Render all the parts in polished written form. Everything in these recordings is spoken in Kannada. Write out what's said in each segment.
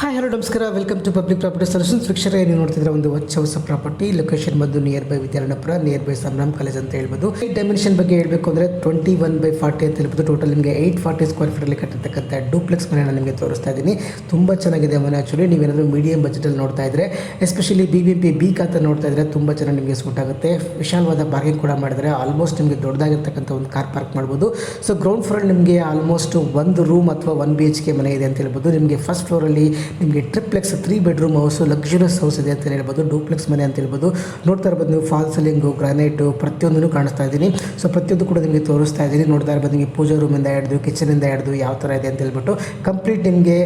ಹಾಯ್ ಹಲೋ ನಮಸ್ಕಾರ, welcome to public property solutions. ವೀಕ್ಷಕರೇ, ನೀವು ನೋಡ್ತಿದ್ರೆ ಒಂದು ಹೊಸ ಪ್ರಾಪರ್ಟಿ ಲೊಕೇಶನ್ ಬಂದು near by Vidyaranyapura, near by Sambhram college ಅಂತ ಹೇಳ್ಬೋದು. ಈ ಡೈಮೆನ್ಷನ್ ಬಗ್ಗೆ ಹೇಳಬೇಕು ಅಂದರೆ 21/40 ಅಂತ ಹೇಳ್ಬೋದು. ಟೋಟಲ್ ನಿಮಗೆ 840 ಸ್ಕ್ವೇರ್ ಫೀಟಲ್ಲಿ ಕಟ್ಟಿರ್ತಕ್ಕಂಥ ಡೂಪ್ಲೆಕ್ಸ್ ಮನೆಯನ್ನು ನಿಮಗೆ ತೋರಿಸ್ತಾ ಇದ್ದೀನಿ. ತುಂಬ ಚೆನ್ನಾಗಿದೆ ಮನೆ. ಆ್ಯಕ್ಚುಲಿ ನೀವೇನಾದರೂ ಮೀಡಿಯಂ ಬಜೆಟಲ್ಲಿ ನೋಡ್ತಾ ಇದ್ದರೆ, ಎಸ್ಪೆಷಲಿ ಬಿ ಖಾತೆ ನೋಡ್ತಾ ಇದ್ದರೆ ತುಂಬ ಚೆನ್ನಾಗಿ ನಿಮಗೆ ಸೂಟ್ ಆಗುತ್ತೆ. ವಿಶಾಲವಾದ ಪಾರ್ಕಿಂಗ್ ಕೂಡ ಮಾಡಿದರೆ ಆಲ್ಮೋಸ್ಟ್ ನಿಮಗೆ ದೊಡ್ಡದಾಗಿರ್ತಕ್ಕಂಥ ಒಂದು ಕಾರ್ ಪಾರ್ಕ್ ಮಾಡ್ಬೋದು. ಸೊ ಗ್ರೌಂಡ್ ಫ್ಲೋರಲ್ಲಿ ನಿಮಗೆ ಆಲ್ಮೋಸ್ಟ್ ಒಂದು ರೂಮ್ ಅಥವಾ 1 BHK ಮನೆ ಇದೆ ಅಂತ ಹೇಳ್ಬೋದು. ನಿಮಗೆ ಫಸ್ಟ್ ಫ್ಲೋರಲ್ಲಿ ನಿಮಗೆ triplex 3 bedroom house, luxurious house ಇದೆ ಅಂತ ಹೇಳ್ಬೋದು. ಡೂಪ್ಲೆಕ್ಸ್ ಮನೆ ಅಂತ ಹೇಳ್ಬೋದು. ನೋಡ್ತಾ ಇರ್ಬೋದು ನೀವು, ಫಾಲ್ ಸೀಲಿಂಗು, ಗ್ರಾನೈಟು ಪ್ರತಿಯೊಂದನ್ನು ಕಾಣಿಸ್ತಾ ಇದ್ದೀನಿ. ಸೊ ಪ್ರತಿಯೊಂದು ಕೂಡ ನಿಮಗೆ ತೋರಿಸ್ತಾ ಇದ್ದೀನಿ. ನೋಡ್ತಾ ಇರ್ಬೋದು ನಿಮಗೆ ಪೂಜಾ ರೂಮಿಂದ ಹಿಡಿದು ಕಿಚನಿಂದ ಹಿಡಿದು ಯಾವ ಥರ ಇದೆ ಅಂತ ಹೇಳ್ಬಿಟ್ಟು ಕಂಪ್ಲೀಟ್ ನಿಮಗೆ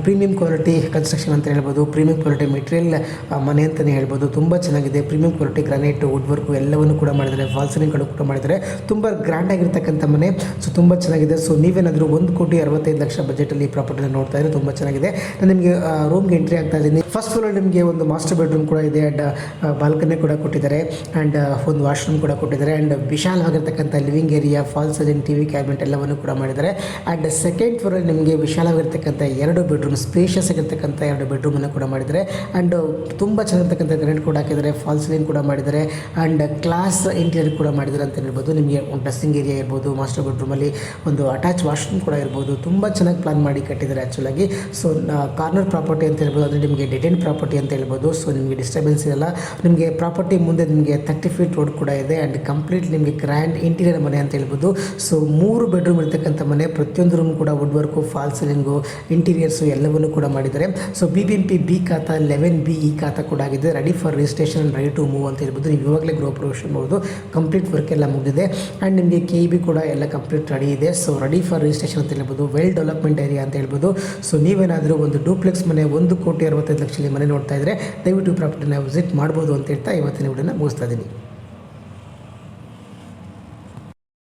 ಪ್ರೀಮಿಯಂ ಕ್ವಾಲಿಟಿ ಕನ್ಸ್ಟ್ರಕ್ಷನ್ ಅಂತ ಹೇಳ್ಬೋದು. ಪ್ರೀಮಿಯಂ ಕ್ವಾಲಿಟಿ ಮೆಟೀರಿಯಲ್ ಮನೆ ಅಂತಲೇ ಹೇಳ್ಬೋದು. ತುಂಬ ಚೆನ್ನಾಗಿದೆ. Premium quality granite, wood work ಎಲ್ಲವನ್ನು ಕೂಡ ಮಾಡಿದ್ದಾರೆ. ಫಾಲ್ ಸೀಲಿಂಗ್ಗಳು ಕೂಡ ಮಾಡಿದ್ದಾರೆ. ತುಂಬ ಗ್ರ್ಯಾಂಡ್ ಆಗಿರ್ತಕ್ಕಂಥ ಮನೆ. ಸೊ ತುಂಬ ಚೆನ್ನಾಗಿದೆ. ಸೊ ನೀವೇನಾದರೂ 1,65,00,000 ಬಜೆಟಲ್ಲಿ ಈ ಪ್ರಾಪರ್ಟಿನ ನೋಡ್ತಾ ಇದ್ರೆ ತುಂಬ ಚೆನ್ನಾಗಿದೆ. ನಾನು ನಿಮಗೆ ರೂಮ್ಗೆ ಎಂಟ್ರಿ ಆಗ್ತಾ ಇದ್ದೀನಿ. ಫಸ್ಟ್ ಫ್ಲೋರ್ ನಿಮಗೆ ಒಂದು ಮಾಸ್ಟರ್ ಬೆಡ್ರೂಮ್ ಕೂಡ ಇದೆ. ಆ್ಯಂಡ್ ಬಾಲ್ಕನಿ ಕೂಡ ಕೊಟ್ಟಿದ್ದಾರೆ. ಆ್ಯಂಡ್ ಒಂದು ವಾಶ್ರೂಮ್ ಕೂಡ ಕೊಟ್ಟಿದ್ದಾರೆ. ಆ್ಯಂಡ್ ವಿಶಾಲವಾಗಿರ್ತಕ್ಕಂಥ living area, fall ceiling, TV cabinet ಎಲ್ಲವನ್ನು ಕೂಡ ಮಾಡಿದ್ದಾರೆ. ಆ್ಯಂಡ್ ಸೆಕೆಂಡ್ ಫ್ಲೋರಲ್ಲಿ ನಿಮಗೆ ವಿಶಾಲವಾಗಿರ್ತಕ್ಕಂಥ 2 ಬೆಡ್ರೂಮ್, ಸ್ಪೇಷಿಯಸ್ ಆಗಿರ್ತಕ್ಕಂಥ 2 ಬೆಡ್ರೂಮನ್ನು ಕೂಡ ಮಾಡಿದ್ದಾರೆ. ಆ್ಯಂಡ್ ತುಂಬ ಚೆನ್ನಾಗಿರ್ತಕ್ಕಂಥ ಗ್ರಾನೈಟ್ ಕೂಡ ಹಾಕಿದ್ದಾರೆ. ಫಾಲ್ ಸೀಲಿಂಗ್ ಕೂಡ ಮಾಡಿದ್ದಾರೆ. ಆ್ಯಂಡ್ ಕ್ಲಾಸ್ ಇಂಟೀರಿಯರ್ ಕೂಡ ಮಾಡಿದ್ದಾರೆ ಅಂತ ಹೇಳ್ಬೋದು. ನಿಮಗೆ ಒಂದು ಡ್ರೆಸ್ಸಿಂಗ್ ಏರಿಯಾ ಇರ್ಬೋದು. ಮಾಸ್ಟರ್ ಬೆಡ್ರೂಮಲ್ಲಿ ಒಂದು ಅಟ್ಯಾಚ್ ವಾಶ್ರೂಮ್ ಕೂಡ ಇರ್ಬೋದು. ತುಂಬ ಚೆನ್ನಾಗಿ ಪ್ಲಾನ್ ಮಾಡಿ ಕಟ್ಟಿದ್ದಾರೆ ಆ್ಯಕ್ಚುಲಾಗಿ. ಸೊ ಕಾರ್ನರ್ ಪ್ರಾಪರ್ಟಿ ಅಂತ ಹೇಳ್ಬೋದು. ಅಂದರೆ ನಿಮಗೆ ಡೆಡ್ ಎಂಡ್ ಪ್ರಾಪರ್ಟಿ ಅಂತ ಹೇಳ್ಬೋದು. ಸೊ ನಿಮಗೆ ಡಿಸ್ಟರ್ಬೆನ್ಸ್ ಇರಲ್ಲ. ನಿಮಗೆ ಪ್ರಾಪರ್ಟಿ ಮುಂದೆ ನಿಮಗೆ 30 ಫೀಟ್ ರೋಡ್ ಕೂಡ ಇದೆ. ಆ್ಯಂಡ್ ಕಂಪ್ಲೀಟ್ ನಿಮಗೆ ಗ್ರ್ಯಾಂಡ್ ಇಂಟೀರಿಯರ್ ಮನೆ ಅಂತ ಹೇಳ್ಬೋದು. ಸೊ 3 ಬೆಡ್ರೂಮ್ ಇರ್ತಕ್ಕಂಥ ಮನೆ. ಪ್ರತಿಯೊಂದು ರೂಮ್ ಕೂಡ wood work, fall ceiling, interiors ಎಲ್ಲವನ್ನು ಕೂಡ ಮಾಡಿದ್ದಾರೆ. ಸೊ ಬಿ ಖಾತಾ 11B ಈ ಖಾತಾ ಕೂಡ ಆಗಿದೆ. Ready for registration, ready to move ಅಂತ ಹೇಳ್ಬೋದು. ನೀವು ಇವಾಗಲೇ ಗೃಹ ಪ್ರವೇಶ ಮಾಡ್ಬೋದು. ಕಂಪ್ಲೀಟ್ ವರ್ಕ್ ಎಲ್ಲ ಮುಗಿದಿದೆ. ಆ್ಯಂಡ್ ನಿಮಗೆ KEB ಕೂಡ ಎಲ್ಲ ಕಂಪ್ಲೀಟ್ ರೆಡಿ ಇದೆ. ಸೊ ರೆಡಿ ಫಾರ್ ರಿಜಿಸ್ಟ್ರೇಷನ್ ಅಂತ ಹೇಳ್ಬೋದು. ವೆಲ್ ಡೆವಲಪ್ಮೆಂಟ್ ಏರಿಯಾ ಅಂತ ಹೇಳ್ಬೋದು. ಸೊ ನೀವೇನಾದರೂ ಒಂದು ಡೂಪ್ಲೆಕ್ಸ್ ಮನೆ 1,65,00,000 ಮನೆ ನೋಡ್ತಾ ಇದ್ದರೆ ದಯವಿಟ್ಟು ಪ್ರಾಪರ್ಟಿನ ವಿಸಿಟ್ ಮಾಡ್ಬೋದು ಅಂತ ಹೇಳ್ತಾ ಇವತ್ತಿನ ವಿಡಿಯೋನ ಮುಗಿಸ್ತಾ ಇದ್ದೀನಿ.